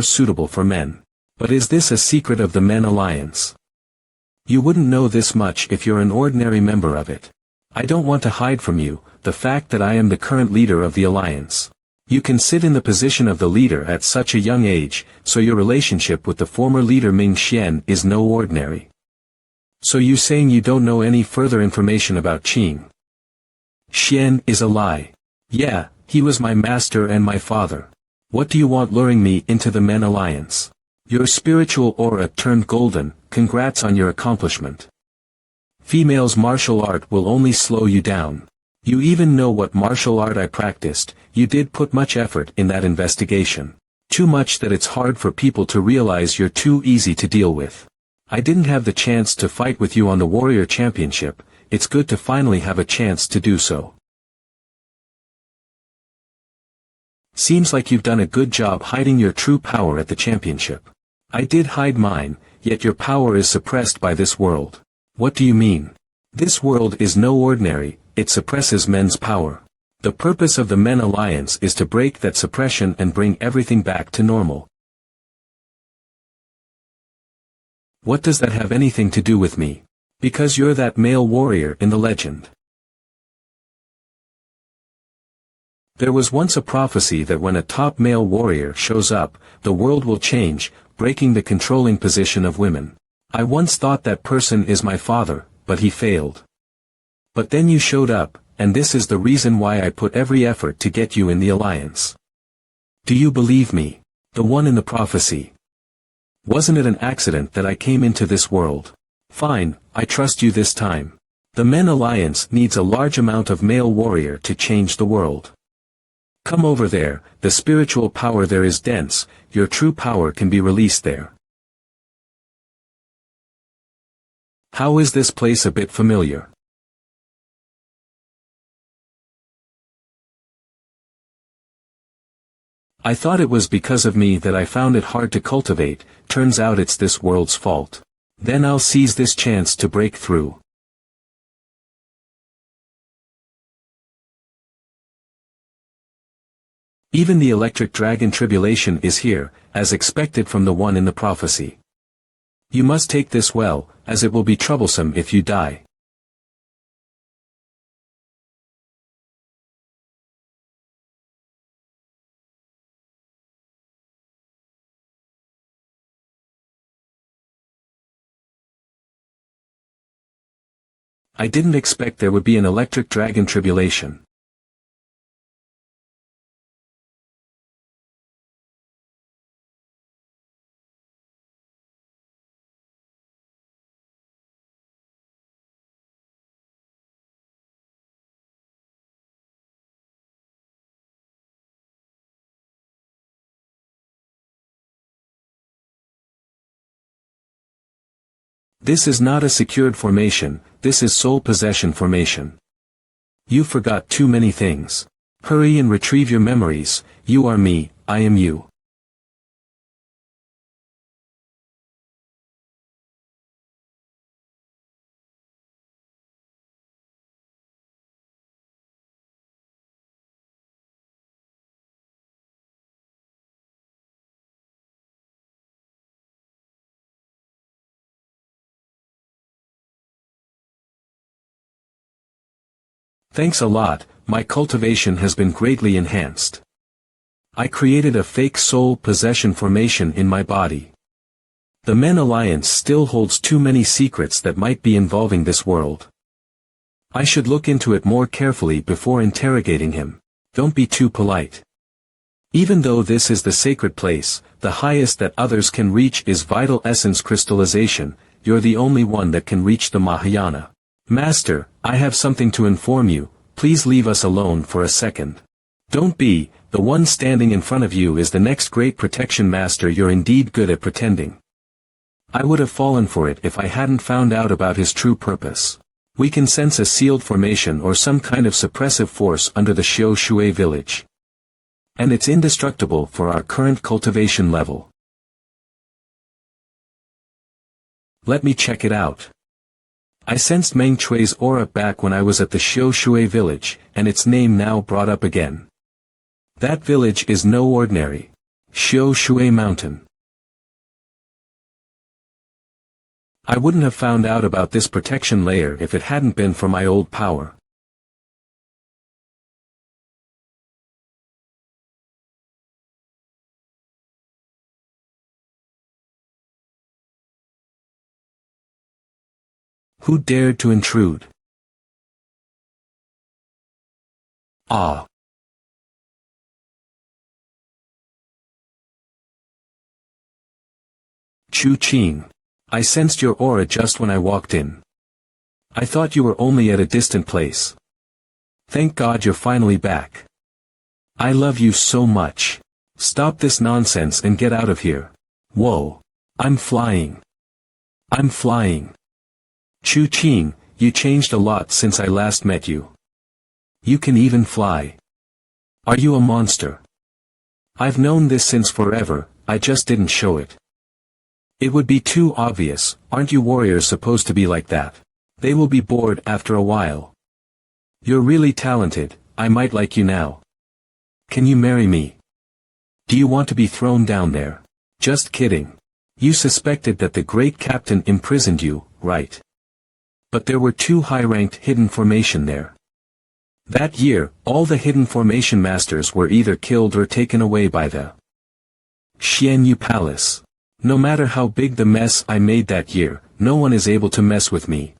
suitable for men. But is this a secret of the Men Alliance? You wouldn't know this much if you're an ordinary member of it. I don't want to hide from you the fact that I am the current leader of the Alliance. You can sit in the position of the leader at such a young age, so your relationship with the former leader Ming Xian is no ordinary. So you saying you don't know any further information about Qing Xian is a lie. Yeah, he was my master and my father. What do you want luring me into the Men Alliance? Your spiritual aura turned golden, congrats on your accomplishment. Female's martial art will only slow you down. You even know what martial art I practiced. You did put much effort in that investigation. Too much that it's hard for people to realize you're too easy to deal with. I didn't have the chance to fight with you on the Warrior Championship. It's good to finally have a chance to do so. Seems like you've done a good job hiding your true power at the championship. I did hide mine, yet your power is suppressed by this world. What do you mean? This world is no ordinary, it suppresses men's power. The purpose of the Men Alliance is to break that suppression and bring everything back to normal. What does that have anything to do with me? Because you're that male warrior in the legend. There was once a prophecy that when a top male warrior shows up, the world will change, breaking the controlling position of women. I once thought that person is my father, but he failed. But then you showed up, and this is the reason why I put every effort to get you in the alliance. Do you believe me? The one in the prophecy. Wasn't it an accident that I came into this world? Fine, I trust you this time. The Men Alliance needs a large amount of male warrior to change the world. Come over there, the spiritual power there is dense, your true power can be released there. How is this place a bit familiar? I thought it was because of me that I found it hard to cultivate, turns out it's this world's fault. Then I'll seize this chance to break through. Even the electric dragon tribulation is here, as expected from the one in the prophecy. You must take this well, as it will be troublesome if you die. I didn't expect there would be an electric dragon tribulation. This is not a secured formation, this is soul possession formation. You forgot too many things. Hurry and retrieve your memories, you are me, I am you. Thanks a lot, my cultivation has been greatly enhanced. I created a fake soul possession formation in my body. The Men Alliance still holds too many secrets that might be involving this world. I should look into it more carefully before interrogating him. Don't be too polite. Even though this is the sacred place, the highest that others can reach is vital essence crystallization, you're the only one that can reach the Mahayana. Master, I have something to inform you, please leave us alone for a second. Don't be, the one standing in front of you is the next great protection master. You're indeed good at pretending. I would have fallen for it if I hadn't found out about his true purpose. We can sense a sealed formation or some kind of suppressive force under the Xiao Shui village. And it's indestructible for our current cultivation level. Let me check it out. I sensed Meng Chui's aura back when I was at the Xiao Shui village, and its name now brought up again. That village is no ordinary. Xiao Shui Mountain. I wouldn't have found out about this protection layer if it hadn't been for my old power. Who dared to intrude? Ah. Chu Qing. I sensed your aura just when I walked in. I thought you were only at a distant place. Thank God you're finally back. I love you so much. Stop this nonsense and get out of here. Whoa. I'm flying. I'm flying. Chu Qing, you changed a lot since I last met you. You can even fly. Are you a monster? I've known this since forever, I just didn't show it. It would be too obvious, aren't you warriors supposed to be like that? They will be bored after a while. You're really talented, I might like you now. Can you marry me? Do you want to be thrown down there? Just kidding. You suspected that the great captain imprisoned you, right? But there were 2 high-ranked hidden formation there. That year, all the hidden formation masters were either killed or taken away by the Xianyu Palace. No matter how big the mess I made that year, no one is able to mess with me.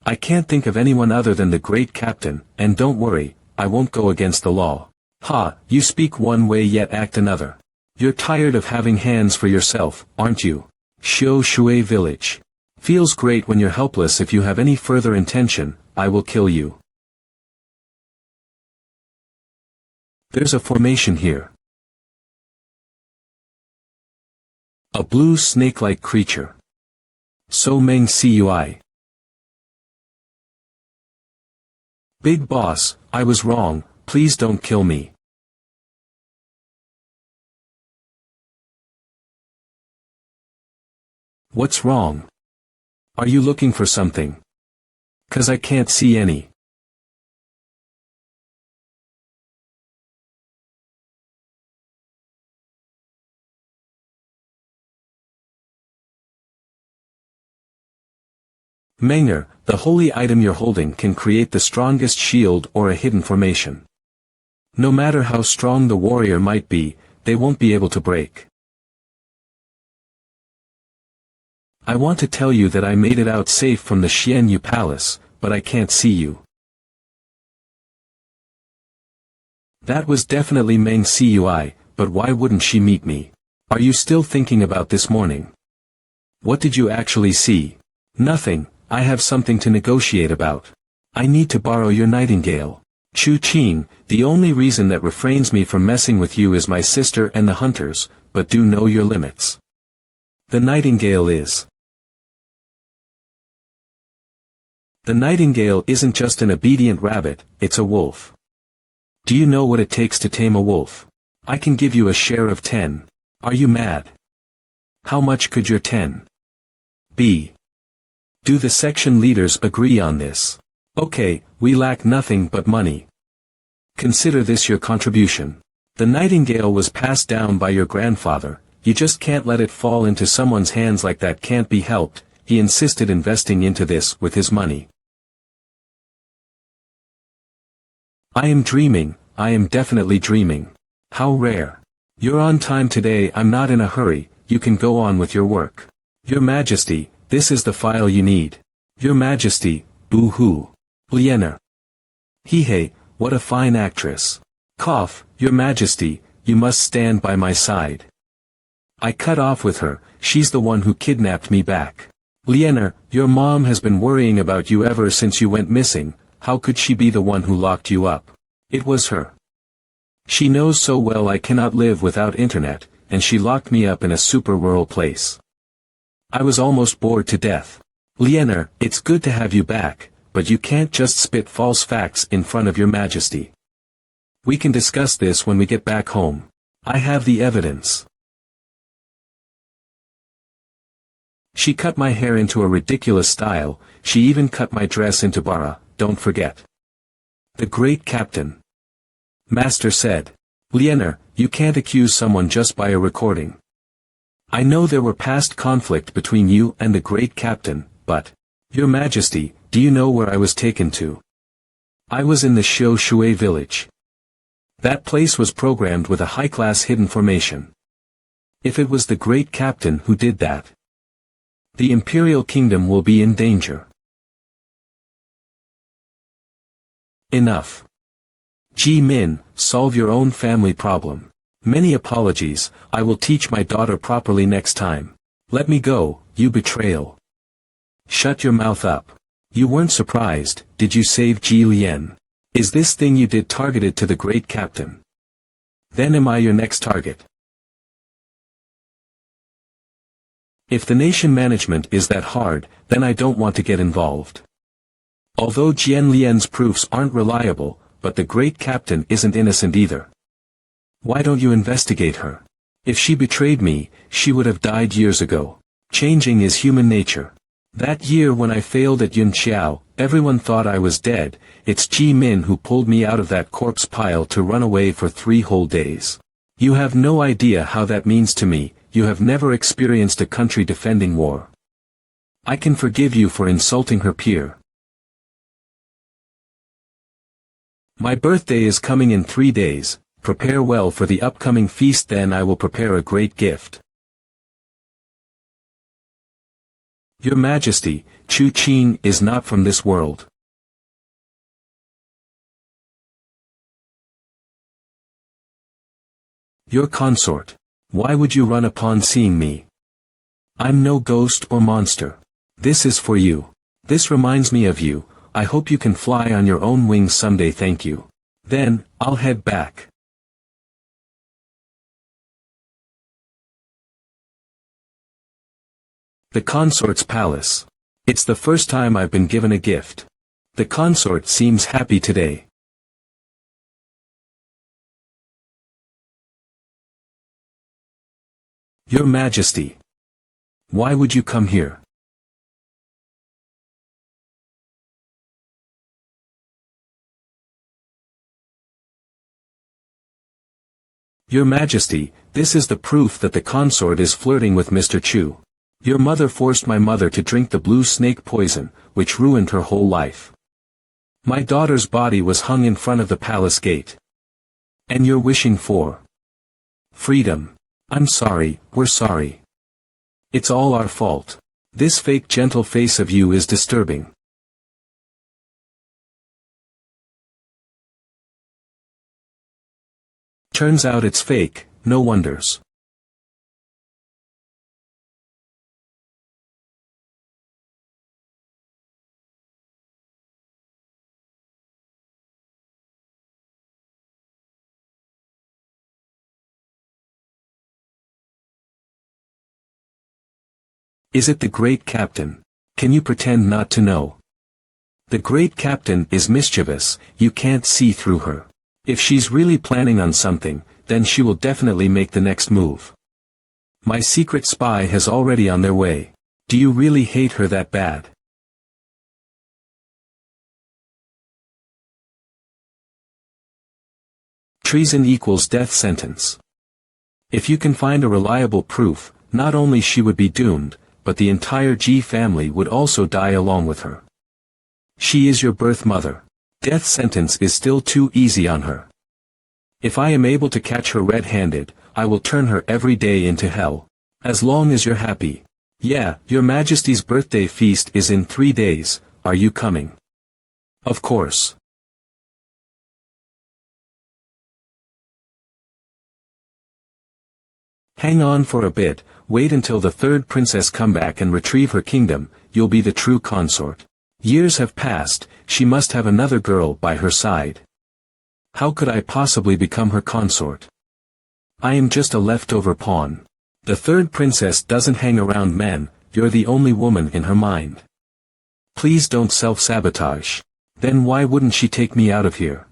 I can't think of anyone other than the great captain, and don't worry, I won't go against the law. Ha, you speak one way yet act another. You're tired of having hands for yourself, aren't you? Xiao Shui Village. Feels great when you're helpless. If you have any further intention, I will kill you. There's a formation here. A blue snake-like creature. So Meng Cui. Big boss, I was wrong, please don't kill me. What's wrong? Are you looking for something? 'Cause I can't see any. Menger, the holy item you're holding can create the strongest shield or a hidden formation. No matter how strong the warrior might be, they won't be able to break. I want to tell you that I made it out safe from the Xianyu Palace, but I can't see you. That was definitely Meng Cui, but why wouldn't she meet me? Are you still thinking about this morning? What did you actually see? Nothing, I have something to negotiate about. I need to borrow your nightingale. Chu Qing, the only reason that refrains me from messing with you is my sister and the hunters, but do know your limits. The nightingale is. The nightingale isn't just an obedient rabbit, it's a wolf. Do you know what it takes to tame a wolf? I can give you a share of 10. Are you mad? How much could your 10 be? Do the section leaders agree on this? Okay, we lack nothing but money. Consider this your contribution. The nightingale was passed down by your grandfather, you just can't let it fall into someone's hands like that. Can't be helped, he insisted investing into this with his money. I am dreaming, I am definitely dreaming. How rare. You're on time today. I'm not in a hurry, you can go on with your work. Your Majesty, this is the file you need. Your Majesty, boo-hoo. Liena. Hee-hey, what a fine actress. Cough, Your Majesty, you must stand by my side. I cut off with her, she's the one who kidnapped me back. Liena, your mom has been worrying about you ever since you went missing. How could she be the one who locked you up? It was her. She knows so well I cannot live without internet, and she locked me up in a super rural place. I was almost bored to death. Liena, it's good to have you back, but you can't just spit false facts in front of your Majesty. We can discuss this when we get back home. I have the evidence. She cut my hair into a ridiculous style, she even cut my dress into bara, don't forget. The great captain. Master said. Liener, you can't accuse someone just by a recording. I know there were past conflict between you and the great captain, but, Your Majesty, do you know where I was taken to? I was in the Shou Shui village. That place was programmed with a high-class hidden formation. If it was the great captain who did that, the Imperial Kingdom will be in danger. Enough. Ji Min, solve your own family problem. Many apologies, I will teach my daughter properly next time. Let me go, you betrayal. Shut your mouth up. You weren't surprised, did you save Ji Lian? Is this thing you did targeted to the great captain? Then am I your next target? If the nation management is that hard, then I don't want to get involved. Although Jian Lian's proofs aren't reliable, but the great captain isn't innocent either. Why don't you investigate her? If she betrayed me, she would have died years ago. Changing is human nature. That year when I failed at Yunqiao, everyone thought I was dead. It's Ji Min who pulled me out of that corpse pile to run away for 3 whole days. You have no idea how that means to me. You have never experienced a country defending war. I can forgive you for insulting her peer. My birthday is coming in 3 days, prepare well for the upcoming feast, then I will prepare a great gift. Your Majesty, Chu Qin is not from this world. Your consort. Why would you run upon seeing me? I'm no ghost or monster. This is for you. This reminds me of you. I hope you can fly on your own wings someday, thank you. Then, I'll head back. The consort's palace. It's the first time I've been given a gift. The consort seems happy today. Your Majesty. Why would you come here? Your Majesty, this is the proof that the consort is flirting with Mr. Chu. Your mother forced my mother to drink the blue snake poison, which ruined her whole life. My daughter's body was hung in front of the palace gate. And you're wishing for freedom. I'm sorry, we're sorry. It's all our fault. This fake gentle face of you is disturbing. Turns out it's fake, no wonders. Is it the great captain? Can you pretend not to know? The great captain is mischievous, you can't see through her. If she's really planning on something, then she will definitely make the next move. My secret spy has already on their way. Do you really hate her that bad? Treason equals death sentence. If you can find a reliable proof, not only she would be doomed, but the entire Ji family would also die along with her. She is your birth mother. Death sentence is still too easy on her. If I am able to catch her red-handed, I will turn her every day into hell. As long as you're happy. Yeah, your Majesty's birthday feast is in 3 days, are you coming? Of course. Hang on for a bit, wait until the third princess come back and retrieve her kingdom, you'll be the true consort. Years have passed, she must have another girl by her side. How could I possibly become her consort? I am just a leftover pawn. The third princess doesn't hang around men, you're the only woman in her mind. Please don't self-sabotage. Then why wouldn't she take me out of here?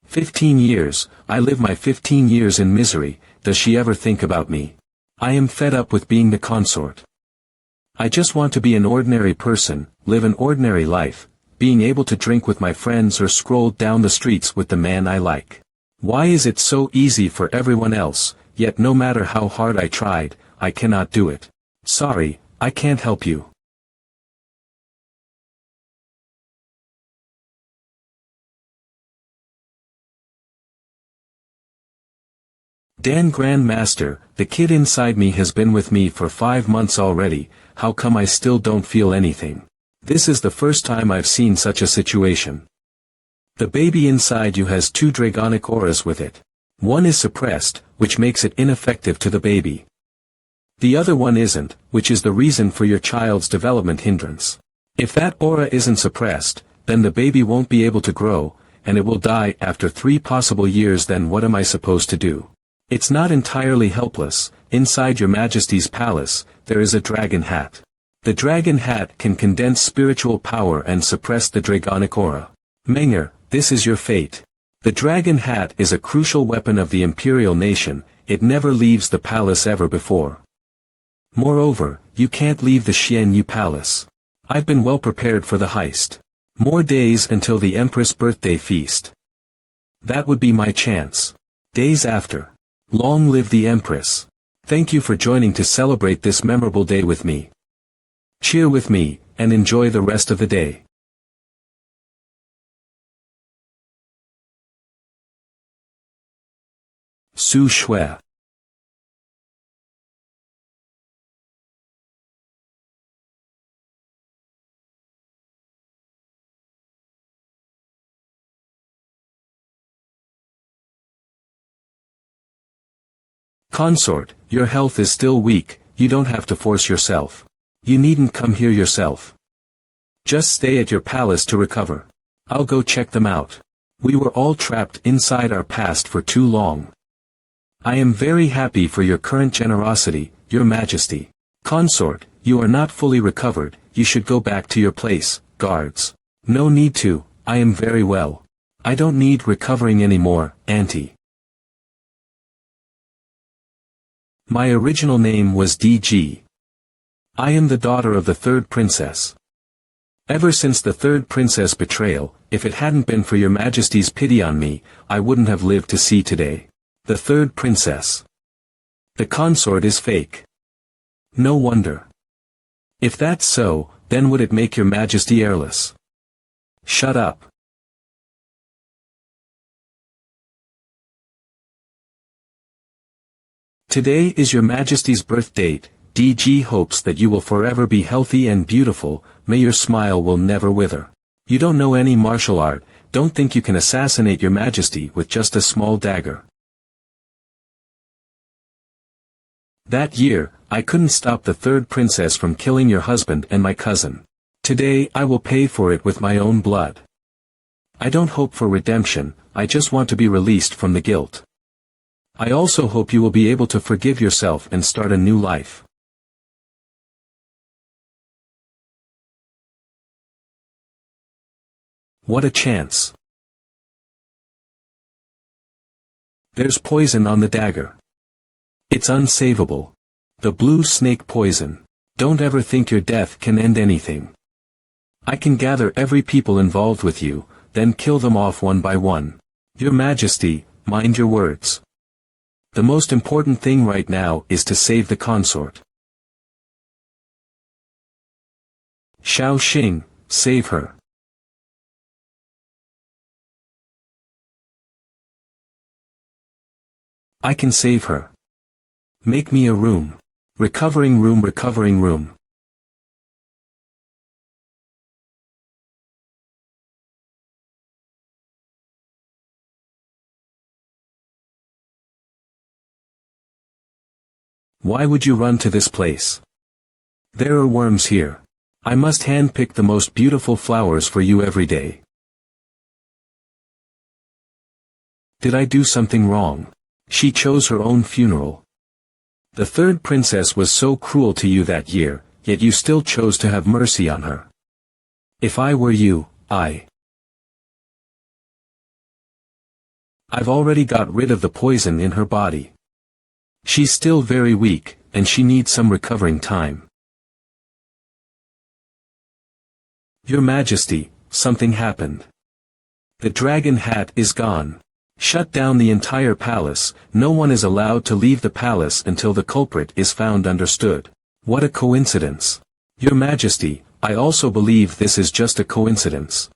15 years, I live my 15 years in misery, does she ever think about me? I am fed up with being the consort. I just want to be an ordinary person, live an ordinary life, being able to drink with my friends or scroll down the streets with the man I like. Why is it so easy for everyone else, yet no matter how hard I tried, I cannot do it? Sorry, I can't help you. Dan Grandmaster, the kid inside me has been with me for 5 months already, how come I still don't feel anything? This is the first time I've seen such a situation. The baby inside you has 2 dragonic auras with it. One is suppressed, which makes it ineffective to the baby. The other one isn't, which is the reason for your child's development hindrance. If that aura isn't suppressed, then the baby won't be able to grow, and it will die after 3 possible years. Then what am I supposed to do? It's not entirely helpless. Inside your Majesty's palace, there is a dragon hat. The dragon hat can condense spiritual power and suppress the dragonic aura. Menger, this is your fate. The dragon hat is a crucial weapon of the imperial nation, it never leaves the palace ever before. Moreover, you can't leave the Xianyu palace. I've been well prepared for the heist. More days until the Empress' birthday feast. That would be my chance. Days after. Long live the Empress. Thank you for joining to celebrate this memorable day with me. Cheer with me, and enjoy the rest of the day. Su Shui. Consort, your health is still weak, you don't have to force yourself. You needn't come here yourself. Just stay at your palace to recover. I'll go check them out. We were all trapped inside our past for too long. I am very happy for your current generosity, your Majesty. Consort, you are not fully recovered, you should go back to your place, guards. No need to, I am very well. I don't need recovering anymore, Auntie. My original name was DG. I am the daughter of the 3rd princess. Ever since the 3rd princess betrayal, if it hadn't been for your Majesty's pity on me, I wouldn't have lived to see today. The 3rd princess. The consort is fake. No wonder. If that's so, then would it make your Majesty heirless? Shut up. Today is your Majesty's birth date. DG hopes that you will forever be healthy and beautiful, may your smile will never wither. You don't know any martial art, don't think you can assassinate your Majesty with just a small dagger. That year, I couldn't stop the 3rd princess from killing your husband and my cousin. Today I will pay for it with my own blood. I don't hope for redemption, I just want to be released from the guilt. I also hope you will be able to forgive yourself and start a new life. What a chance. There's poison on the dagger. It's unsavable. The blue snake poison. Don't ever think your death can end anything. I can gather every people involved with you, then kill them off one by one. Your Majesty, mind your words. The most important thing right now is to save the consort. Xiao Xing, save her. I can save her. Make me a room. Recovering room, recovering room. Why would you run to this place? There are worms here. I must handpick the most beautiful flowers for you every day. Did I do something wrong? She chose her own funeral. The 3rd princess was so cruel to you that year, yet you still chose to have mercy on her. If I were you, I've already got rid of the poison in her body. She's still very weak, and she needs some recovering time. Your Majesty, something happened. The dragon hat is gone. Shut down the entire palace. No one is allowed to leave the palace until the culprit is found. Understood? What a coincidence. Your Majesty, I also believe this is just a coincidence.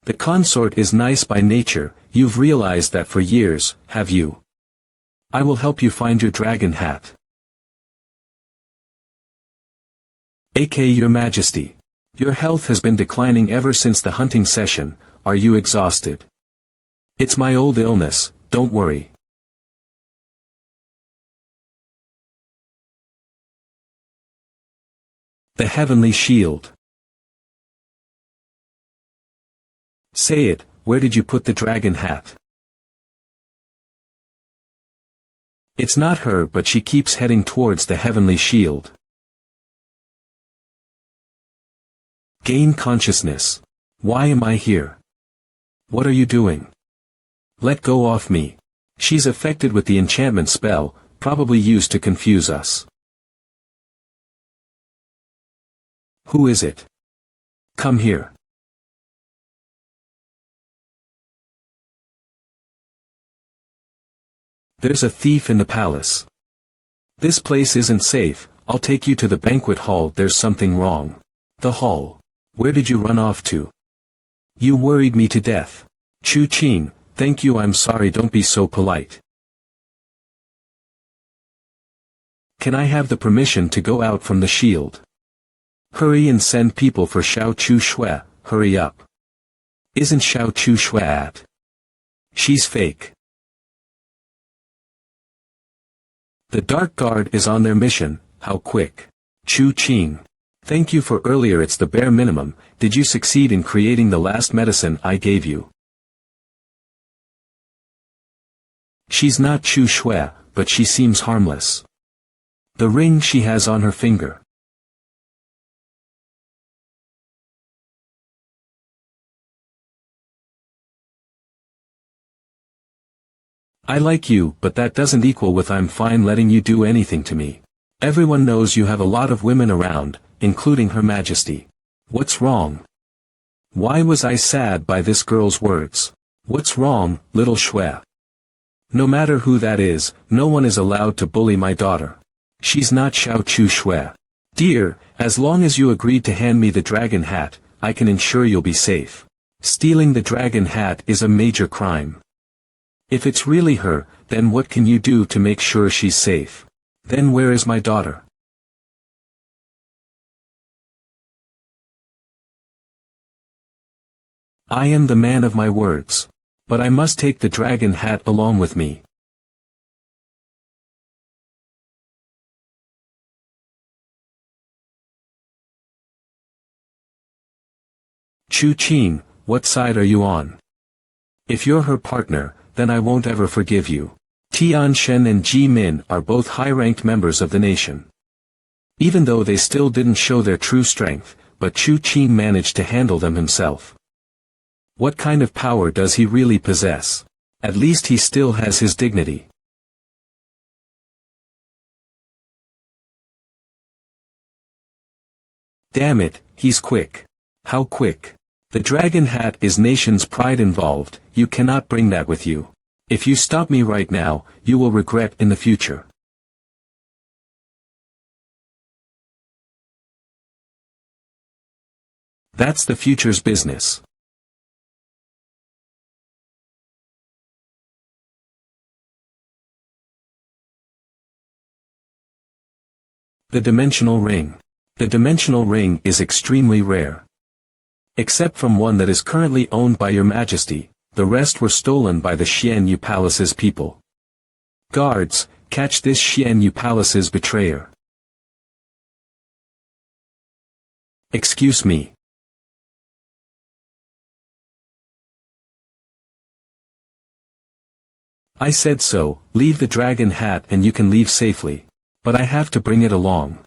The consort is nice by nature. You've realized that for years, have you? I will help you find your dragon hat. Your Majesty. Your health has been declining ever since the hunting session. Are you exhausted? It's my old illness, don't worry. The Heavenly Shield. Say it, where did you put the dragon hat? It's not her, but she keeps heading towards the Heavenly Shield. Gain consciousness. Why am I here? What are you doing? Let go off me. She's affected with the enchantment spell, probably used to confuse us. Who is it? Come here. There's a thief in the palace. This place isn't safe. I'll take you to the banquet hall. There's something wrong. The hall. Where did you run off to? You worried me to death. Chu Qing, thank you. I'm sorry. Don't be so polite. Can I have the permission to go out from the shield? Hurry and send people for Xiao Chu Shui. Hurry up. Isn't Xiao Chu Shui at? She's fake. The Dark Guard is on their mission. How quick. Chu Qing. Thank you for earlier. It's the bare minimum. Did you succeed in creating the last medicine I gave you? She's not Chu Shui, but she seems harmless. The ring she has on her finger. I like you, but that doesn't equal with I'm fine letting you do anything to me. Everyone knows you have a lot of women around, including Her Majesty. What's wrong? Why was I sad by this girl's words? What's wrong, little Shui? No matter who that is, no one is allowed to bully my daughter. She's not Xiao Chu Shui. Dear, as long as you agreed to hand me the dragon hat, I can ensure you'll be safe. Stealing the dragon hat is a major crime. If it's really her, then what can you do to make sure she's safe? Then where is my daughter? I am the man of my words. But I must take the dragon hat along with me. Chu Qing, what side are you on? If you're her partner, then I won't ever forgive you. Tian Shen and Ji Min are both high-ranked members of the nation. Even though they still didn't show their true strength, but Chu Qing managed to handle them himself. What kind of power does he really possess? At least he still has his dignity. Damn it, he's quick. How quick? The dragon hat is nation's pride involved. You cannot bring that with you. If you stop me right now, you will regret in the future. That's the future's business. The Dimensional Ring. The Dimensional Ring is extremely rare. Except from one that is currently owned by Your Majesty, the rest were stolen by the Xianyu Palace's people. Guards, catch this Xianyu Palace's betrayer. Excuse me. I said so. Leave the dragon hat and you can leave safely. But I have to bring it along.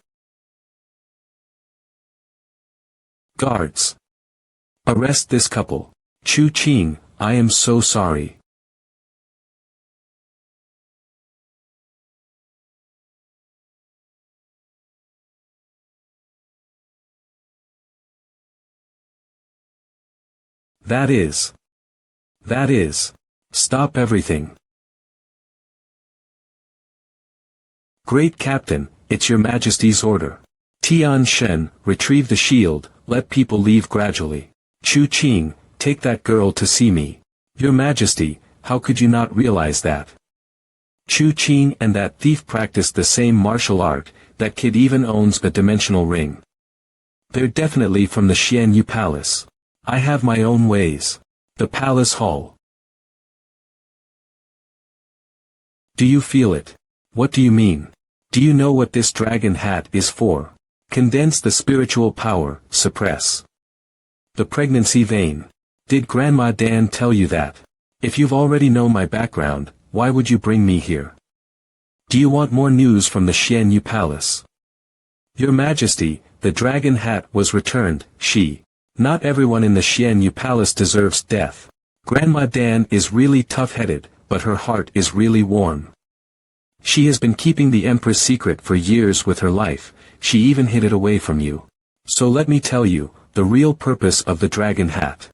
Guards. Arrest this couple. Chu Qing, I am so sorry. That is. Stop everything. Great Captain, it's your Majesty's order. Tian Shen, retrieve the shield, let people leave gradually. Chu Qing, take that girl to see me. Your Majesty, how could you not realize that? Chu Qing and that thief practiced the same martial art, that kid even owns a dimensional ring. They're definitely from the Xianyu Palace. I have my own ways. The Palace Hall. Do you feel it? What do you mean? Do you know what this dragon hat is for? Condense the spiritual power, suppress the pregnancy vein. Did Grandma Dan tell you that? If you've already known my background, why would you bring me here? Do you want more news from the Xianyu Palace? Your Majesty, the dragon hat was returned. Not everyone in the Xianyu Palace deserves death. Grandma Dan is really tough-headed, but her heart is really warm. She has been keeping the Empress secret for years with her life, she even hid it away from you. So let me tell you, the real purpose of the dragon hat.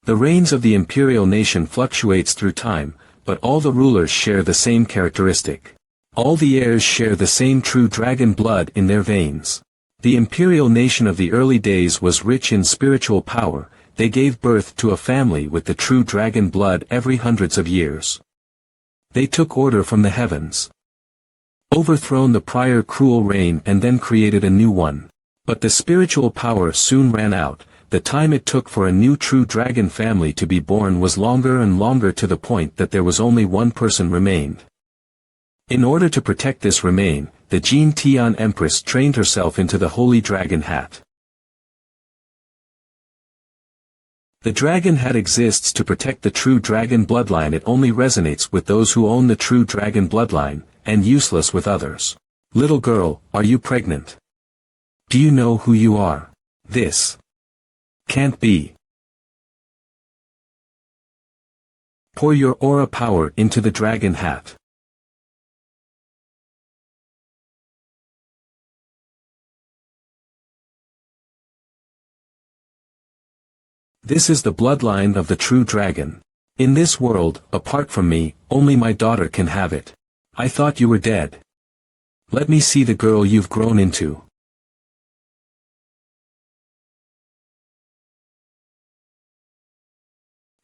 The reigns of the imperial nation fluctuates through time, but all the rulers share the same characteristic. All the heirs share the same true dragon blood in their veins. The imperial nation of the early days was rich in spiritual power, they gave birth to a family with the true dragon blood every hundreds of years. They took order from the heavens. Overthrown the prior cruel reign and then created a new one. But the spiritual power soon ran out, the time it took for a new true dragon family to be born was longer and longer to the point that there was only one person remained. In order to protect this remain, the Jin Tian Empress trained herself into the holy dragon hat. The dragon hat exists to protect the true dragon bloodline. It only resonates with those who own the true dragon bloodline, and useless with others. Little girl, are you pregnant? Do you know who you are? This can't be. Pour your aura power into the dragon hat. This is the bloodline of the true dragon. In this world, apart from me, only my daughter can have it. I thought you were dead. Let me see the girl you've grown into.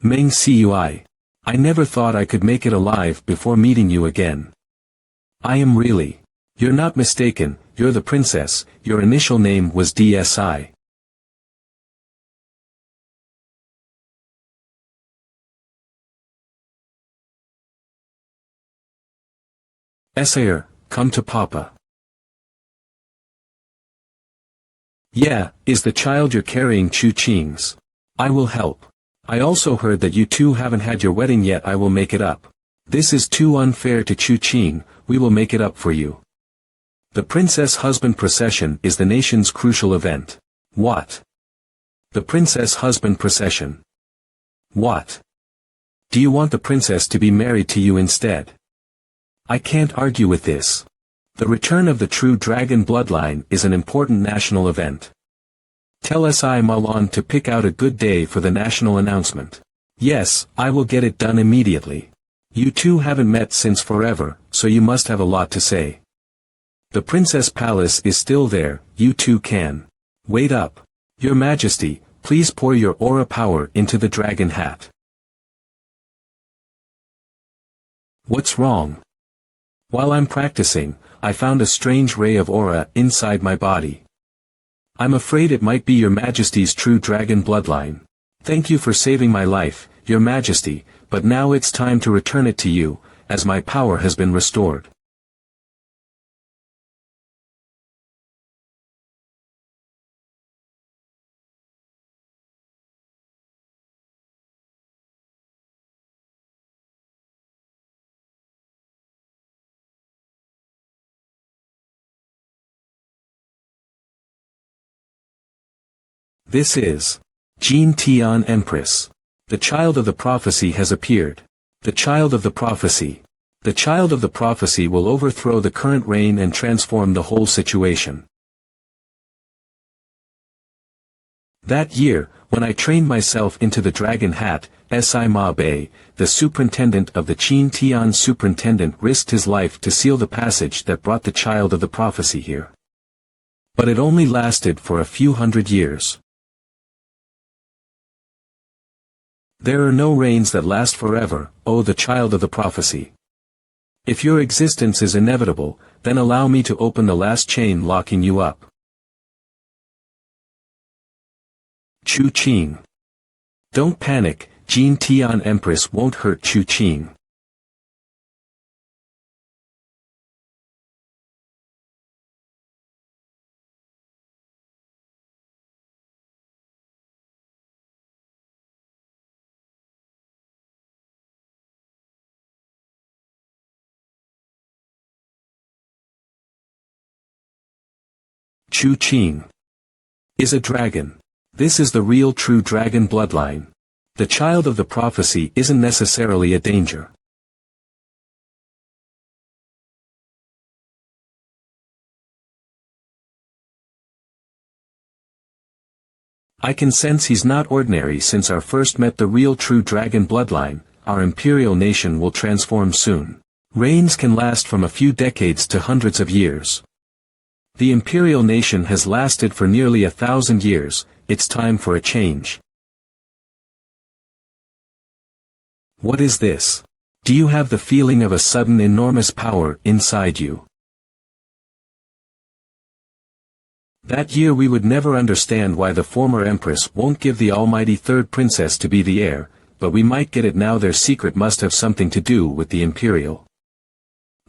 Meng Cui. I never thought I could make it alive before meeting you again. I am really. You're not mistaken, you're the princess, your initial name was DSI. Essayer, come to Papa. Yeah, is the child you're carrying Chu Qing's? I will help. I also heard that you two haven't had your wedding yet. I will make it up. This is too unfair to Chu Qing, we will make it up for you. The Princess Husband Procession is the nation's crucial event. What? The Princess Husband Procession. What? Do you want the princess to be married to you instead? I can't argue with this. The return of the true dragon bloodline is an important national event. Tell S.I. Malan to pick out a good day for the national announcement. Yes, I will get it done immediately. You two haven't met since forever, so you must have a lot to say. The Princess Palace is still there, you two can. Wait up. Your Majesty, please pour your aura power into the dragon hat. What's wrong? While I'm practicing, I found a strange ray of aura inside my body. I'm afraid it might be Your Majesty's true dragon bloodline. Thank you for saving my life, Your Majesty, but now it's time to return it to you, as my power has been restored. This is Jin Tian Empress. The child of the prophecy has appeared. The child of the prophecy. The child of the prophecy will overthrow the current reign and transform the whole situation. That year, when I trained myself into the dragon hat, Si Ma Bei, the superintendent of the Qin Tian superintendent risked his life to seal the passage that brought the child of the prophecy here. But it only lasted for a few hundred years. There are no reigns that last forever, O the child of the prophecy. If your existence is inevitable, then allow me to open the last chain locking you up. Chu Qing. Don't panic, Qin Tian Empress won't hurt Chu Qing. Chu Qing is a dragon. This is the real true dragon bloodline. The child of the prophecy isn't necessarily a danger. I can sense he's not ordinary. Since our first met the real true dragon bloodline, our imperial nation will transform soon. Reigns can last from a few decades to hundreds of years. The imperial nation has lasted for nearly 1,000 years, it's time for a change. What is this? Do you have the feeling of a sudden enormous power inside you? That year we would never understand why the former empress won't give the almighty third princess to be the heir, but we might get it now. Their secret must have something to do with the imperial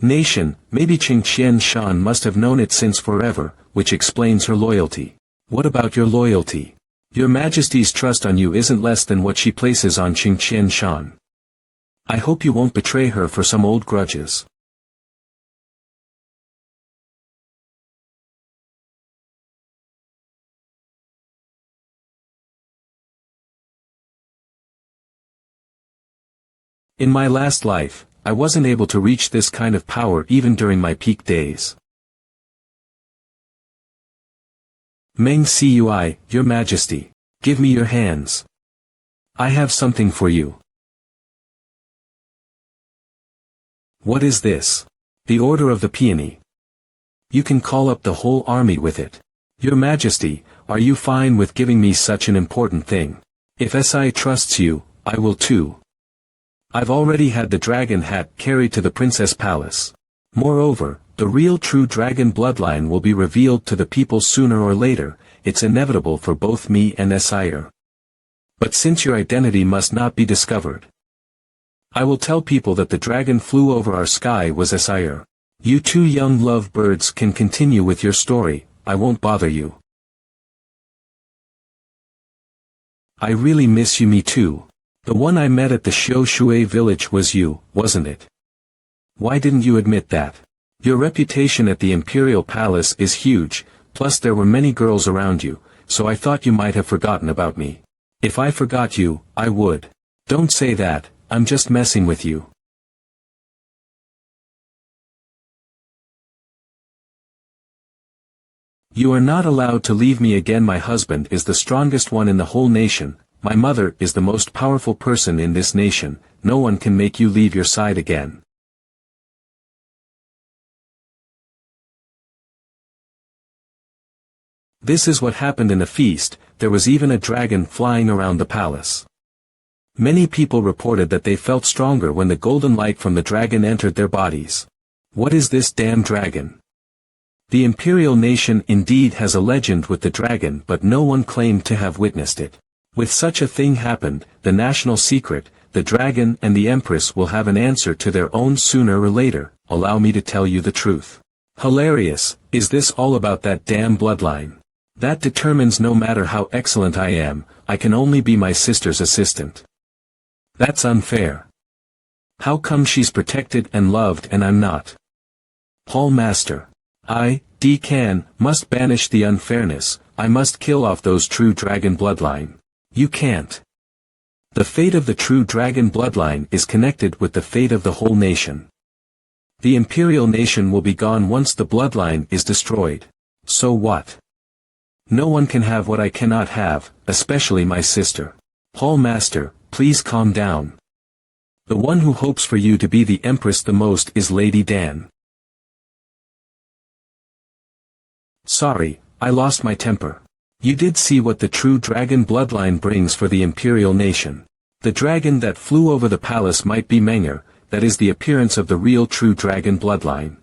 nation. Maybe Qingqian Shan must have known it since forever, which explains her loyalty. What about your loyalty? Your Majesty's trust on you isn't less than what she places on Qingqian Shan. I hope you won't betray her for some old grudges. In my last life, I wasn't able to reach this kind of power even during my peak days. Meng Cui, Your Majesty, give me your hands. I have something for you. What is this? The Order of the Peony. You can call up the whole army with it. Your Majesty, are you fine with giving me such an important thing? If Si trusts you, I will too. I've already had the dragon hat carried to the Princess Palace. Moreover, the real true dragon bloodline will be revealed to the people sooner or later. It's inevitable for both me and Sire. But since your identity must not be discovered, I will tell people that the dragon flew over our sky was Sire. You two young love birds can continue with your story, I won't bother you. I really miss you. Me too. The one I met at the Xiushui village was you, wasn't it? Why didn't you admit that? Your reputation at the Imperial Palace is huge, plus there were many girls around you, so I thought you might have forgotten about me. If I forgot you, I would. Don't say that, I'm just messing with you. You are not allowed to leave me again. My husband is the strongest one in the whole nation. My mother is the most powerful person in this nation. No one can make you leave your side again. This is what happened in a feast. There was even a dragon flying around the palace. Many people reported that they felt stronger when the golden light from the dragon entered their bodies. What is this damn dragon? The imperial nation indeed has a legend with the dragon, but no one claimed to have witnessed it. With such a thing happened, the national secret, the dragon and the empress will have an answer to their own sooner or later. Allow me to tell you the truth. Hilarious, is this all about that damn bloodline? That determines no matter how excellent I am, I can only be my sister's assistant. That's unfair. How come she's protected and loved and I'm not? Hall Master. I, Decan, must banish the unfairness. I must kill off those true dragon bloodline. You can't. The fate of the true dragon bloodline is connected with the fate of the whole nation. The imperial nation will be gone once the bloodline is destroyed. So what? No one can have what I cannot have, especially my sister. Hall Master, please calm down. The one who hopes for you to be the Empress the most is Lady Dan. Sorry, I lost my temper. You did see what the true dragon bloodline brings for the imperial nation. The dragon that flew over the palace might be Menger, that is the appearance of the real true dragon bloodline.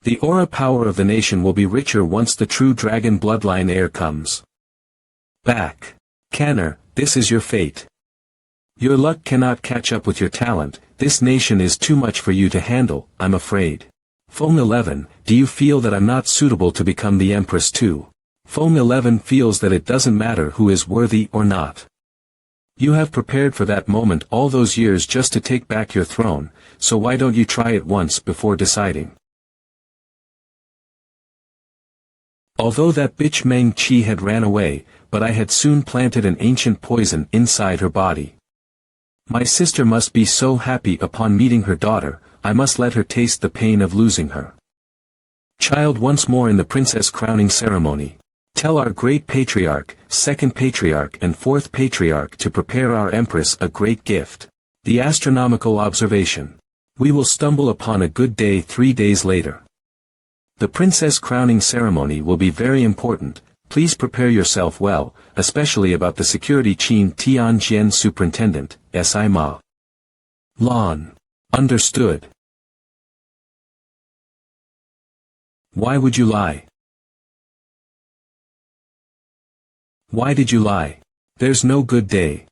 The aura power of the nation will be richer once the true dragon bloodline heir comes back. Canner, this is your fate. Your luck cannot catch up with your talent, this nation is too much for you to handle, I'm afraid. Phone 11, do you feel that I'm not suitable to become the Empress too? Phone 11 feels that it doesn't matter who is worthy or not. You have prepared for that moment all those years just to take back your throne, so why don't you try it once before deciding? Although that bitch Meng Qi had ran away, but I had soon planted an ancient poison inside her body. My sister must be so happy upon meeting her daughter, I must let her taste the pain of losing her. Child once more in the princess crowning ceremony. Tell our great patriarch, second patriarch and fourth patriarch to prepare our empress a great gift. The astronomical observation. We will stumble upon a good day 3 days later. The princess crowning ceremony will be very important, please prepare yourself well, especially about the security Qin Tianjian superintendent, S.I. Ma. Lan. Understood. Why would you lie? Why did you lie? There's no good day.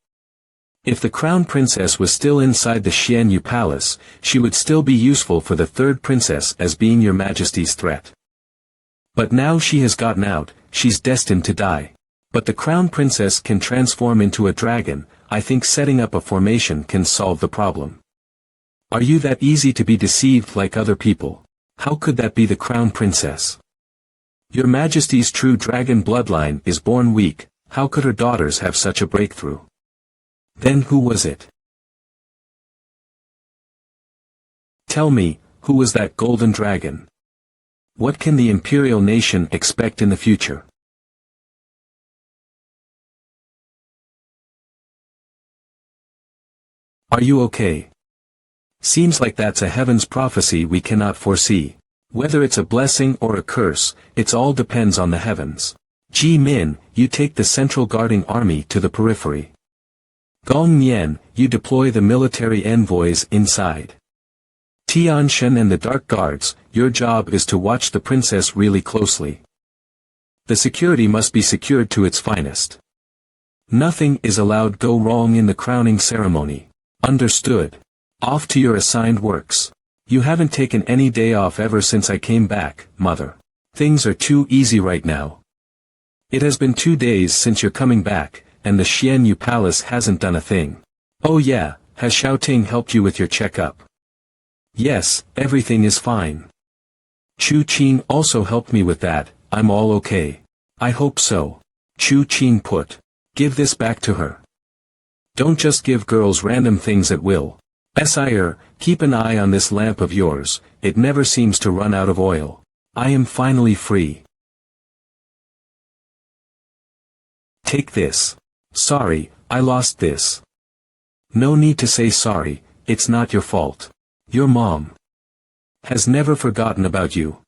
If the crown princess was still inside the Xianyu palace, she would still be useful for the third princess as being your majesty's threat. But now she has gotten out, she's destined to die. But the crown princess can transform into a dragon, I think setting up a formation can solve the problem. Are you that easy to be deceived like other people? How could that be the crown princess? Your majesty's true dragon bloodline is born weak, how could her daughters have such a breakthrough? Then who was it? Tell me, who was that golden dragon? What can the imperial nation expect in the future? Are you okay? Seems like that's a heaven's prophecy we cannot foresee. Whether it's a blessing or a curse, it all depends on the heavens. Ji Min, you take the central guarding army to the periphery. Gong Nian, you deploy the military envoys inside. Tian Shen and the Dark Guards, your job is to watch the princess really closely. The security must be secured to its finest. Nothing is allowed go wrong in the crowning ceremony. Understood. Off to your assigned works. You haven't taken any day off ever since I came back, mother. Things are too easy right now. It has been 2 days since you're coming back, and the Xianyu Palace hasn't done a thing. Oh yeah, has Xiaoting helped you with your checkup? Yes, everything is fine. Chu Qin also helped me with that, I'm all okay. I hope so. Chu Qin put. Give this back to her. Don't just give girls random things at will. Sire, keep an eye on this lamp of yours, it never seems to run out of oil. I am finally free. Take this. Sorry, I lost this. No need to say sorry, it's not your fault. Your mom has never forgotten about you.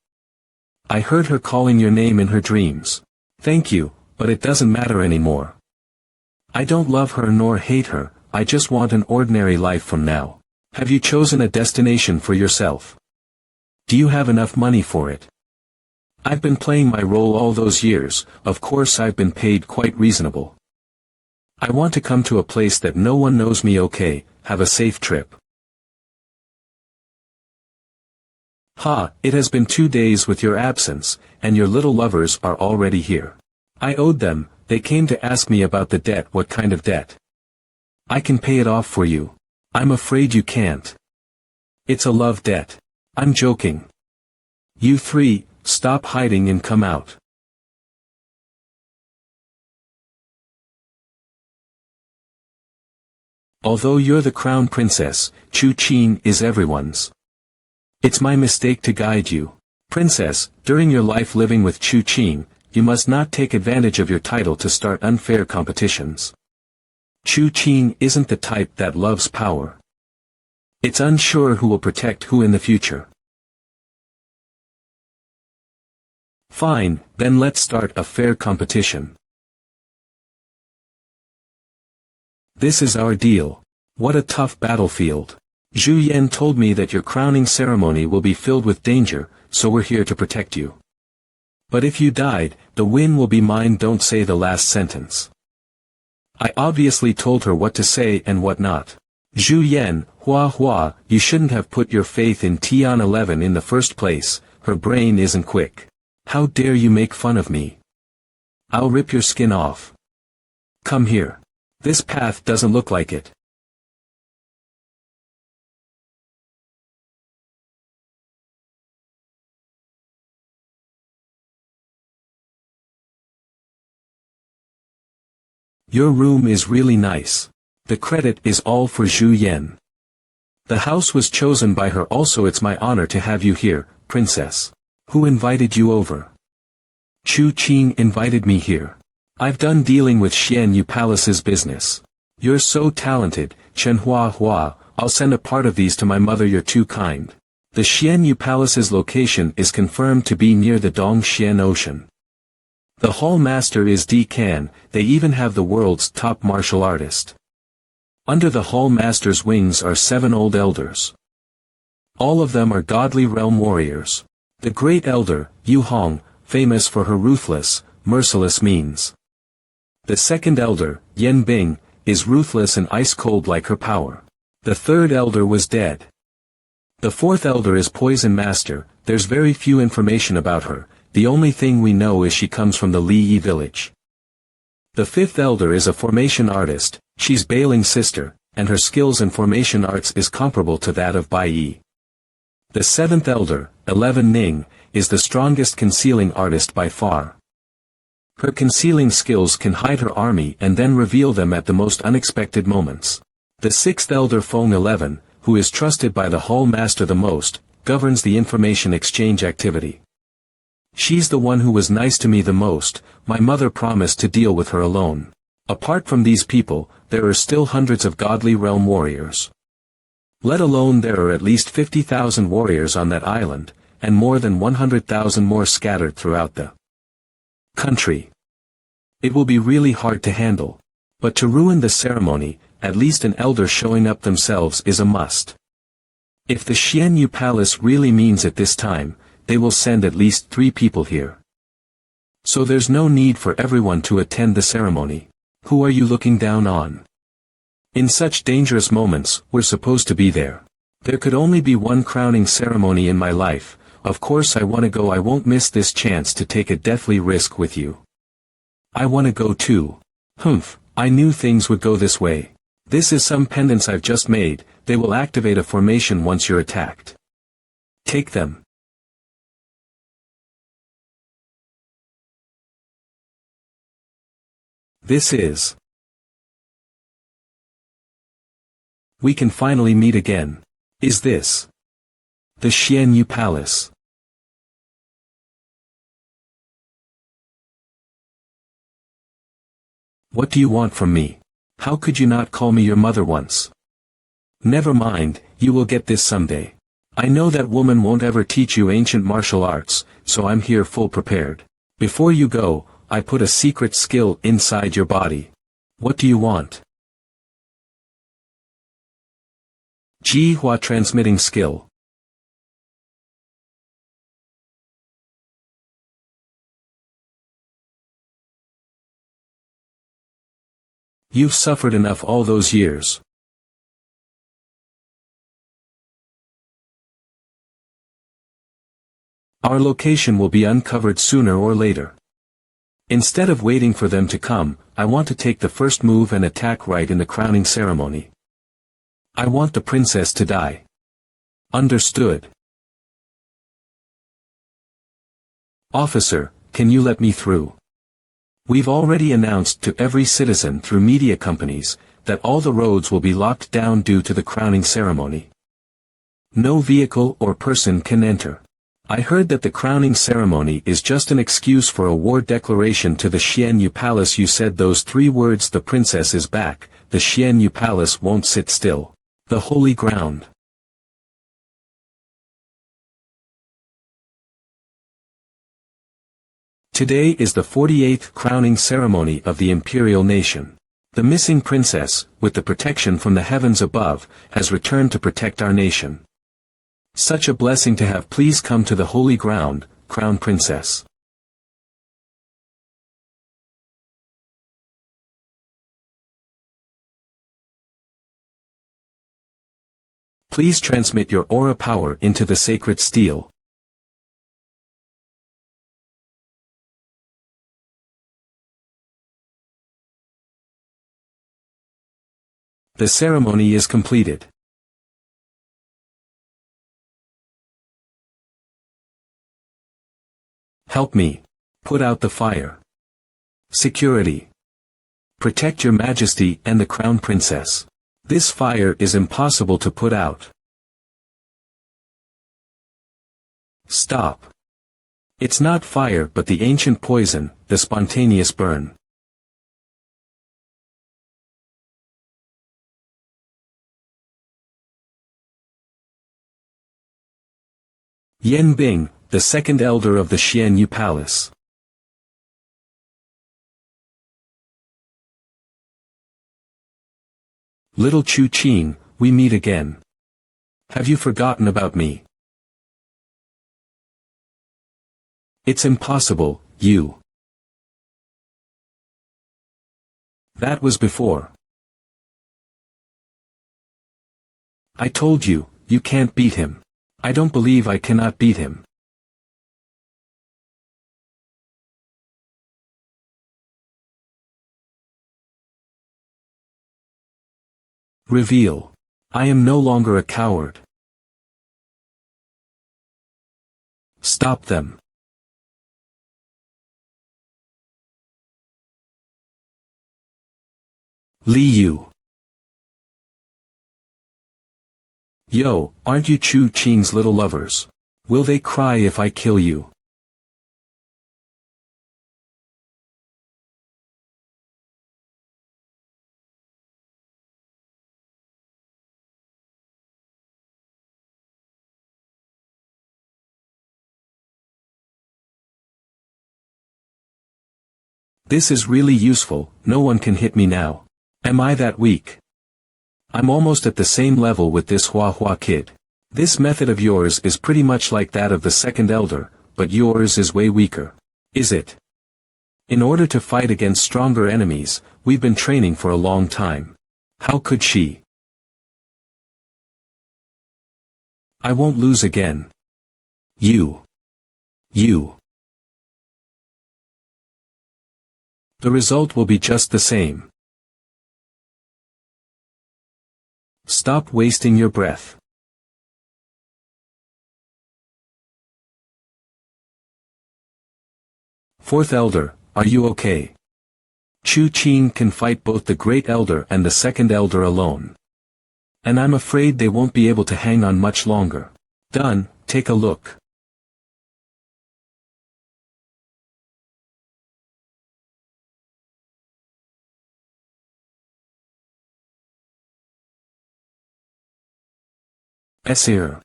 I heard her calling your name in her dreams. Thank you, but it doesn't matter anymore. I don't love her nor hate her, I just want an ordinary life from now. Have you chosen a destination for yourself? Do you have enough money for it? I've been playing my role all those years, of course I've been paid quite reasonable. I want to come to a place that no one knows me. Okay, have a safe trip. Ha, it has been 2 days with your absence, and your little lovers are already here. I owed them, they came to ask me about the debt. What kind of debt? I can pay it off for you. I'm afraid you can't. It's a love debt. I'm joking. You three, stop hiding and come out. Although you're the crown princess, Chu Qin is everyone's. It's my mistake to guide you. Princess, during your life living with Chu Qin, you must not take advantage of your title to start unfair competitions. Chu Qing isn't the type that loves power. It's unsure who will protect who in the future. Fine, then let's start a fair competition. This is our deal. What a tough battlefield. Zhu Yan told me that your crowning ceremony will be filled with danger, so we're here to protect you. But if you died, the win will be mine. Don't say the last sentence. I obviously told her what to say and what not. Zhu Yan, Hua, you shouldn't have put your faith in Tian 11 in the first place, her brain isn't quick. How dare you make fun of me? I'll rip your skin off. Come here. This path doesn't look like it. Your room is really nice. The credit is all for Zhu Yan. The house was chosen by her. Also, it's my honor to have you here, princess. Who invited you over? Chu Qing invited me here. I've done dealing with Xian Yu Palace's business. You're so talented, Chen Hua, I'll send a part of these to my mother. You're too kind. The Xian Yu Palace's location is confirmed to be near the Dongxian Ocean. The Hall Master is Di Can. They even have the world's top martial artist. Under the Hall Master's wings are 7 old elders. All of them are godly realm warriors. The Great Elder, Yu Hong, famous for her ruthless, merciless means. The second elder, Yen Bing, is ruthless and ice-cold like her power. The third elder was dead. The fourth elder is Poison Master. There's very few information about her. The only thing we know is she comes from the Li Yi village. The fifth elder is a formation artist. She's Bailing's sister, and her skills in formation arts is comparable to that of Bai Yi. The seventh elder, 11 Ning, is the strongest concealing artist by far. Her concealing skills can hide her army and then reveal them at the most unexpected moments. The sixth elder, Feng 11, who is trusted by the Hall Master the most, governs the information exchange activity. She's the one who was nice to me the most. My mother promised to deal with her alone. Apart from these people, there are still hundreds of godly realm warriors. Let alone there are at least 50,000 warriors on that island, and more than 100,000 more scattered throughout the country. It will be really hard to handle. But to ruin the ceremony, at least an elder showing up themselves is a must. If the Xian Yu Palace really means it this time, they will send at least 3 people here. So there's no need for everyone to attend the ceremony. Who are you looking down on? In such dangerous moments, we're supposed to be there. There could only be one crowning ceremony in my life. Of course I want to go. I won't miss this chance to take a deathly risk with you. I want to go too. Humph, I knew things would go this way. This is some pendants I've just made. They will activate a formation once you're attacked. Take them. This is. We can finally meet again. Is this the Xian Yu Palace? What do you want from me? How could you not call me your mother once? Never mind, you will get this someday. I know that woman won't ever teach you ancient martial arts, so I'm here full prepared. Before you go, I put a secret skill inside your body. What do you want? Jihua transmitting skill. You've suffered enough all those years. Our location will be uncovered sooner or later. Instead of waiting for them to come, I want to take the first move and attack right in the crowning ceremony. I want the princess to die. Understood. Officer, can you let me through? We've already announced to every citizen through media companies that all the roads will be locked down due to the crowning ceremony. No vehicle or person can enter. I heard that the crowning ceremony is just an excuse for a war declaration to the Xianyu Palace. You said those 3 words, the princess is back, the Xianyu Palace won't sit still. The holy ground. Today is the 48th crowning ceremony of the imperial nation. The missing princess, with the protection from the heavens above, has returned to protect our nation. Such a blessing to have. Please come to the holy ground, Crown Princess. Please transmit your aura power into the sacred steel. The ceremony is completed. Help me. Put out the fire. Security. Protect your majesty and the crown princess. This fire is impossible to put out. Stop. It's not fire but the ancient poison, the spontaneous burn. Yan Bing, the second elder of the Xianyu Palace. Little Chu Qing, we meet again. Have you forgotten about me? It's impossible, you. That was before. I told you, you can't beat him. I don't believe I cannot beat him. Reveal. I am no longer a coward. Stop them. Li Yu. Yo, aren't you Chu Qing's little lovers? Will they cry if I kill you? This is really useful, no one can hit me now. Am I that weak? I'm almost at the same level with this Hua Hua kid. This method of yours is pretty much like that of the second elder, but yours is way weaker. Is it? In order to fight against stronger enemies, we've been training for a long time. How could she? I won't lose again. You. The result will be just the same. Stop wasting your breath. Fourth Elder, are you okay? Chu Qing can fight both the Great Elder and the Second Elder alone. And I'm afraid they won't be able to hang on much longer. Done, take a look. Esir.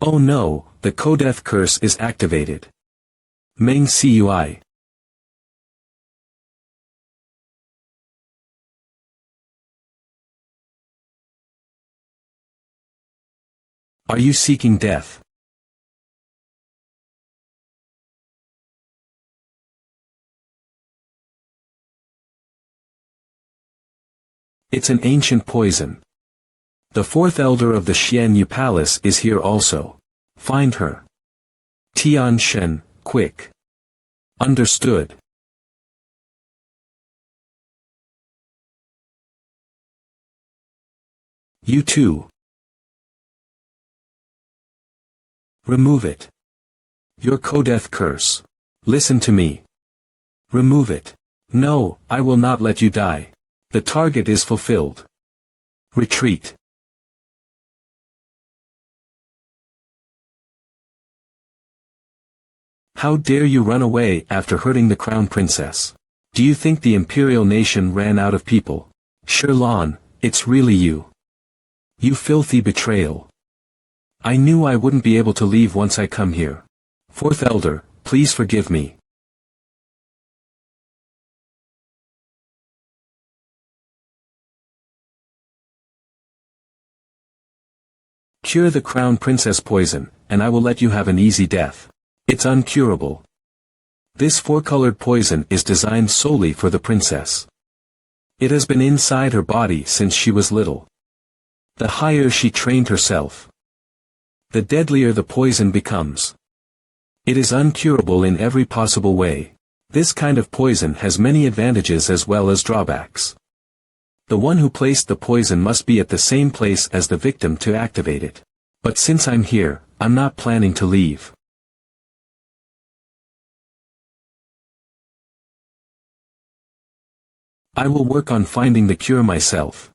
Oh no, the Codeath curse is activated. Meng Cui. Are you seeking death? It's an ancient poison. The fourth elder of the Xianyu Palace is here also. Find her. Tian Shen, quick. Understood. You too. Remove it. Your Codeath curse. Listen to me. Remove it. No, I will not let you die. The target is fulfilled. Retreat. How dare you run away after hurting the crown princess? Do you think the imperial nation ran out of people? Sherlon, it's really you. You filthy betrayal. I knew I wouldn't be able to leave once I come here. Fourth Elder, please forgive me. Cure the crown princess poison, and I will let you have an easy death. It's uncurable. This four-colored poison is designed solely for the princess. It has been inside her body since she was little. The higher she trained herself, the deadlier the poison becomes. It is uncurable in every possible way. This kind of poison has many advantages as well as drawbacks. The one who placed the poison must be at the same place as the victim to activate it. But since I'm here, I'm not planning to leave. I will work on finding the cure myself.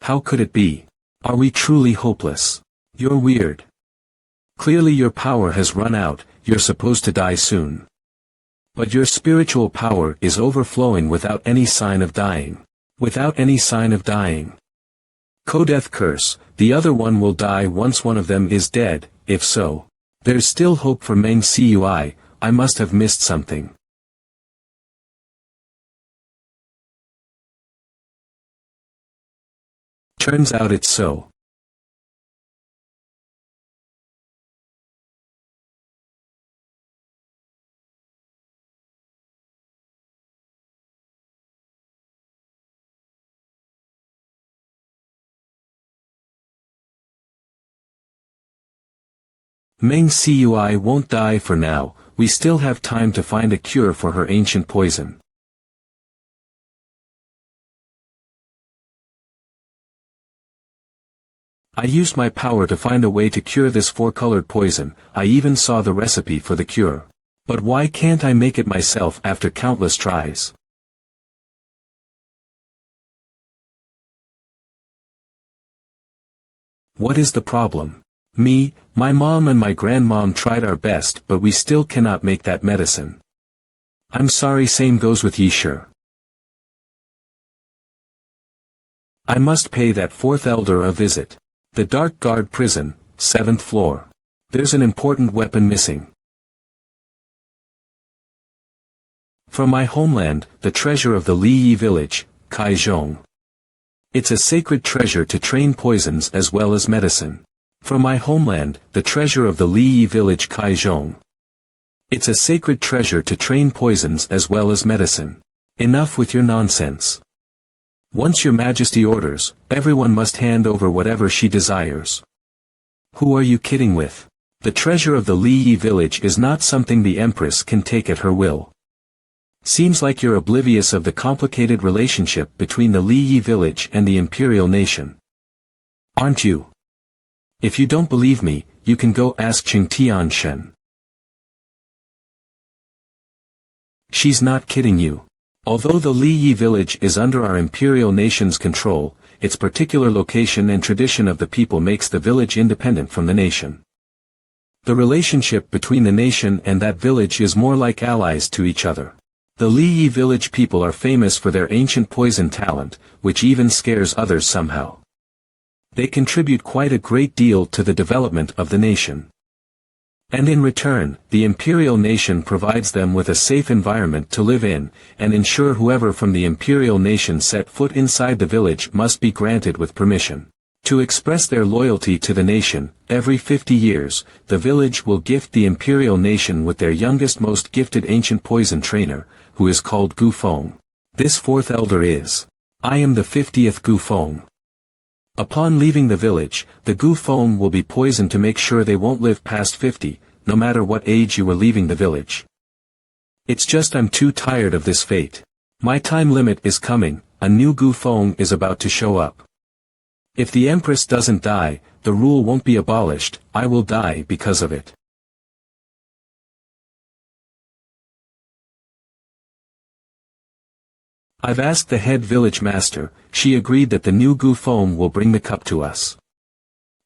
How could it be? Are we truly hopeless? You're weird. Clearly your power has run out, you're supposed to die soon. But your spiritual power is overflowing without any sign of dying. Without any sign of dying. Codeath curse, the other one will die once one of them is dead. If so, there's still hope for MANHWA. I must have missed something. Turns out it's so. MANHWA won't die for now, we still have time to find a cure for her ancient poison. I used my power to find a way to cure this four-colored poison, I even saw the recipe for the cure. But why can't I make it myself after countless tries? What is the problem? Me, my mom and my grandmom tried our best but we still cannot make that medicine. I'm sorry, same goes with ye sure. I must pay that fourth elder a visit. The Dark Guard prison, 7th floor. There's an important weapon missing. From my homeland, the treasure of the Liyi village, Kaizhong. It's a sacred treasure to train poisons as well as medicine. From my homeland, the treasure of the Liyi village Kaizhong. It's a sacred treasure to train poisons as well as medicine. Enough with your nonsense. Once your majesty orders, everyone must hand over whatever she desires. Who are you kidding with? The treasure of the Liyi village is not something the empress can take at her will. Seems like you're oblivious of the complicated relationship between the Liyi village and the imperial nation. Aren't you? If you don't believe me, you can go ask Qing Tianshen. She's not kidding you. Although the Liyi village is under our imperial nation's control, its particular location and tradition of the people makes the village independent from the nation. The relationship between the nation and that village is more like allies to each other. The Liyi village people are famous for their ancient poison talent, which even scares others somehow. They contribute quite a great deal to the development of the nation. And in return, the imperial nation provides them with a safe environment to live in, and ensure whoever from the imperial nation set foot inside the village must be granted with permission. To express their loyalty to the nation, every 50 years, the village will gift the imperial nation with their youngest most gifted ancient poison trainer, who is called Gufeng. This fourth elder is. I am the 50th Gufeng. Upon leaving the village, the Gufeng will be poisoned to make sure they won't live past 50, no matter what age you were leaving the village. It's just I'm too tired of this fate. My time limit is coming, a new Gufeng is about to show up. If the Empress doesn't die, the rule won't be abolished, I will die because of it. I've asked the head village master, she agreed that the new Gufeng will bring the cup to us.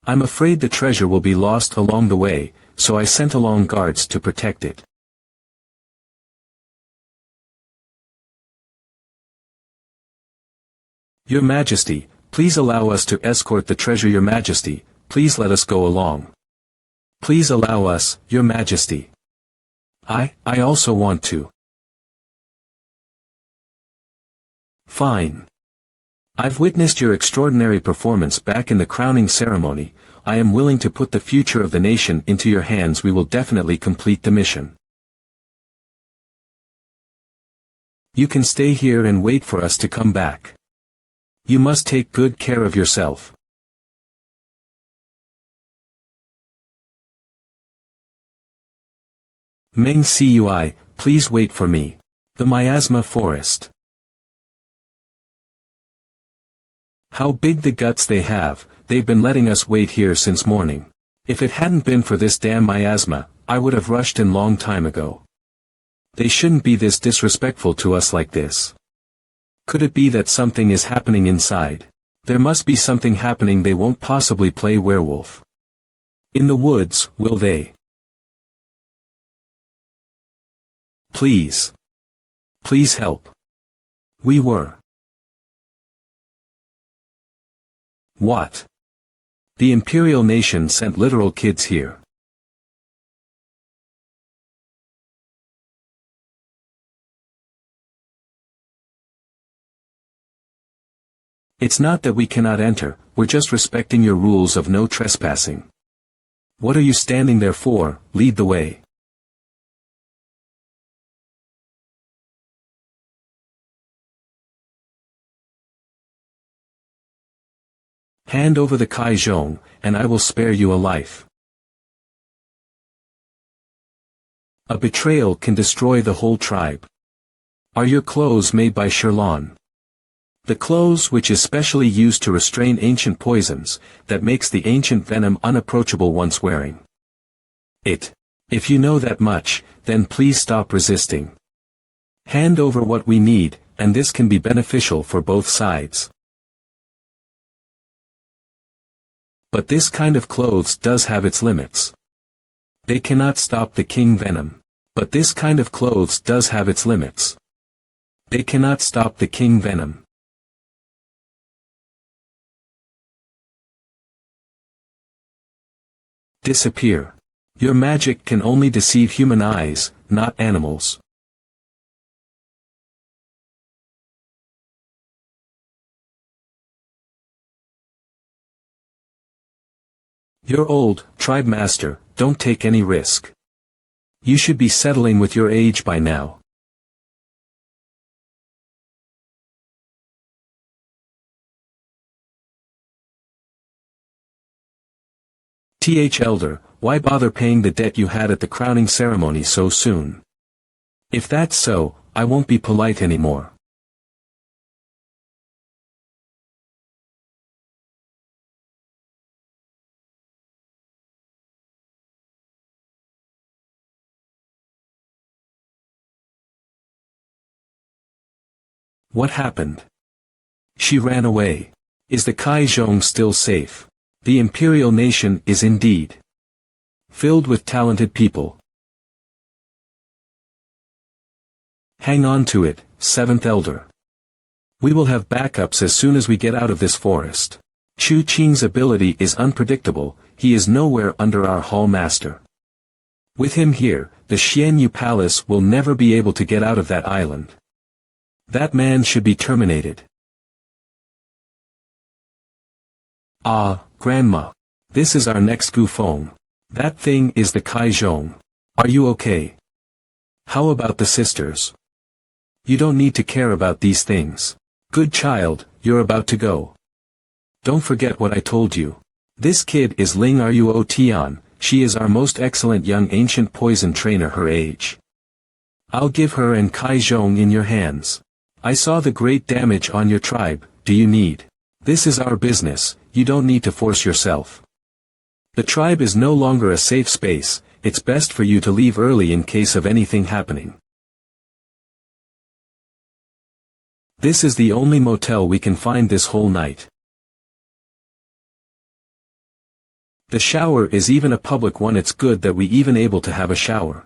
I'm afraid the treasure will be lost along the way, so I sent along guards to protect it. Your Majesty, please allow us to escort the treasure. Your Majesty, please let us go along. Please allow us, Your Majesty. I also want to. Fine. I've witnessed your extraordinary performance back in the crowning ceremony. I am willing to put the future of the nation into your hands. We will definitely complete the mission. You can stay here and wait for us to come back. You must take good care of yourself. Meng Cui, please wait for me. The miasma forest. How big the guts they have, they've been letting us wait here since morning. If it hadn't been for this damn miasma, I would have rushed in long time ago. They shouldn't be this disrespectful to us like this. Could it be that something is happening inside? There must be something happening. They won't possibly play werewolf. In the woods, will they? Please. Please help. We were. What? The Imperial Nation sent literal kids here. It's not that we cannot enter, we're just respecting your rules of no trespassing. What are you standing there for? Lead the way. Hand over the Kai Zhong, and I will spare you a life. A betrayal can destroy the whole tribe. Are your clothes made by Sherlon? The clothes which is specially used to restrain ancient poisons, that makes the ancient venom unapproachable once wearing it. If you know that much, then please stop resisting. Hand over what we need, and this can be beneficial for both sides. But this kind of clothes does have its limits. They cannot stop the king venom. But this kind of clothes does have its limits. They cannot stop the king venom. Disappear. Your magic can only deceive human eyes, not animals. You're old, tribe master, don't take any risk. You should be settling with your age by now. Elder, why bother paying the debt you had at the crowning ceremony so soon? If that's so, I won't be polite anymore. What happened? She ran away. Is the Kai Zhong still safe? The Imperial Nation is indeed filled with talented people. Hang on to it, 7th Elder. We will have backups as soon as we get out of this forest. Chu Qing's ability is unpredictable, he is nowhere under our Hall Master. With him here, the Xianyu Palace will never be able to get out of that island. That man should be terminated. Ah, Grandma. This is our next Gufeng. That thing is the Kai Zhong. Are you okay? How about the sisters? You don't need to care about these things. Good child, you're about to go. Don't forget what I told you. This kid is Ling Ruo Tian, she is our most excellent young ancient poison trainer her age. I'll give her and Kai Zhong in your hands. I saw the great damage on your tribe, do you need? This is our business, you don't need to force yourself. The tribe is no longer a safe space, it's best for you to leave early in case of anything happening. This is the only motel we can find this whole night. The shower is even a public one. It's good that we even able to have a shower.